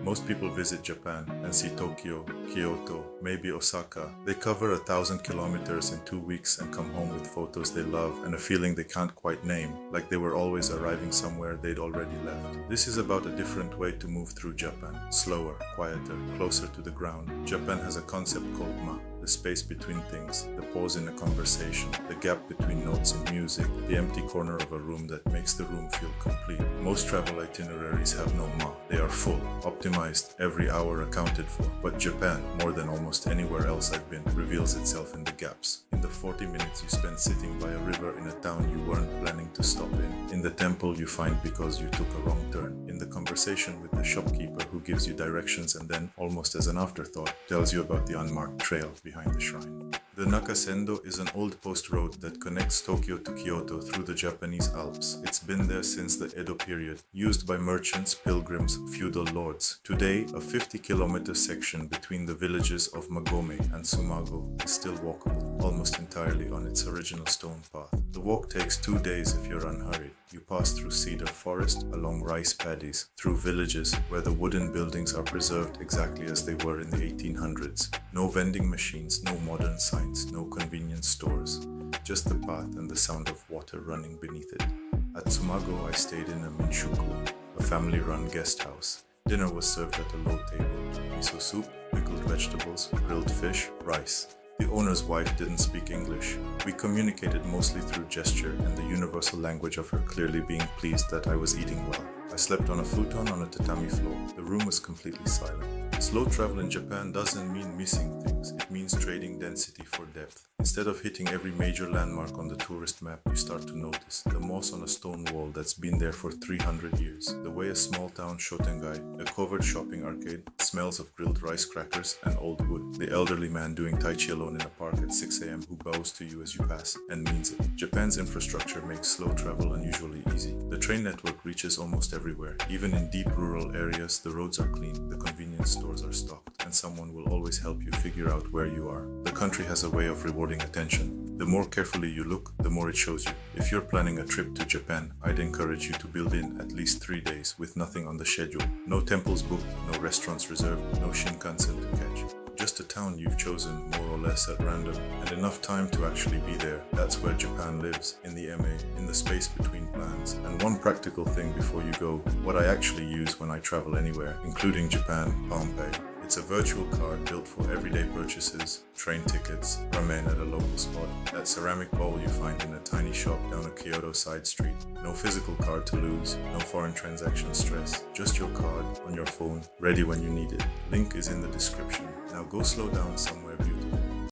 Most people visit Japan and see Tokyo, Kyoto, maybe Osaka. They cover 1,000 kilometers in 2 weeks and come home with photos they love and a feeling they can't quite name, like they were always arriving somewhere they'd already left. This is about a different way to move through Japan. Slower, quieter, closer to the ground. Japan has a concept called ma, the space between things, the pause in a conversation, the gap between notes and music, the empty corner of a room that makes the room feel complete. Most travel itineraries have no ma. They are full, optimized, every hour accounted for. But Japan, more than almost anywhere else I've been, reveals itself in the gaps. In the 40 minutes you spend sitting by a river in a town you weren't planning to stop in the temple you find because you took a wrong turn, in the conversation with the shopkeeper who gives you directions and then, almost as an afterthought, tells you about the unmarked trail behind the shrine. The Nakasendo is an old post road that connects Tokyo to Kyoto through the Japanese Alps. It's been there since the Edo period, used by merchants, pilgrims, feudal lords. Today, a 50-kilometer section between the villages of Magome and Tsumago is still walkable, almost entirely on its original stone path. The walk takes 2 days if you're unhurried. You pass through cedar forest, along rice paddies, through villages where the wooden buildings are preserved exactly as they were in the 1800s. No vending machines, no modern signs, no convenience stores. Just the path and the sound of water running beneath it. At Tsumago, I stayed in a minshuku, a family-run guest house. Dinner was served at a low table. Miso soup, pickled vegetables, grilled fish, rice. The owner's wife didn't speak English. We communicated mostly through gesture and the universal language of her clearly being pleased that I was eating well. I slept on a futon on a tatami floor. The room was completely silent. Slow travel in Japan doesn't mean missing things. It means trading density for depth. Instead of hitting every major landmark on the tourist map, you start to notice the moss on a stone wall that's been there for 300 years. The way a small town shotengai, a covered shopping arcade, smells of grilled rice crackers and old wood. The elderly man doing tai chi alone in a park at 6 a.m. who bows to you as you pass and means it. Japan's infrastructure makes slow travel unusually easy. The train network reaches almost everywhere. Even in deep rural areas, the roads are clean, the convenience stores are stocked, and someone will always help you figure out where you are. The country has a way of rewarding attention. The more carefully you look, the more it shows you. If you're planning a trip to Japan, I'd encourage you to build in at least 3 days with nothing on the schedule. No temples booked, no restaurants reserved, no Shinkansen to catch. Just a town you've chosen more or less at random, and enough time to actually be there. That's where Japan lives, in the MA, in the space between plans. And one practical thing before you go, what I actually use when I travel anywhere, including Japan, PalmPay. It's a virtual card built for everyday purchases, train tickets, ramen at a local spot, that ceramic bowl you find in a tiny shop down a Kyoto side street. No physical card to lose, no foreign transaction stress, just your card on your phone, ready when you need it. Link is in the description. Now go slow down somewhere beautiful.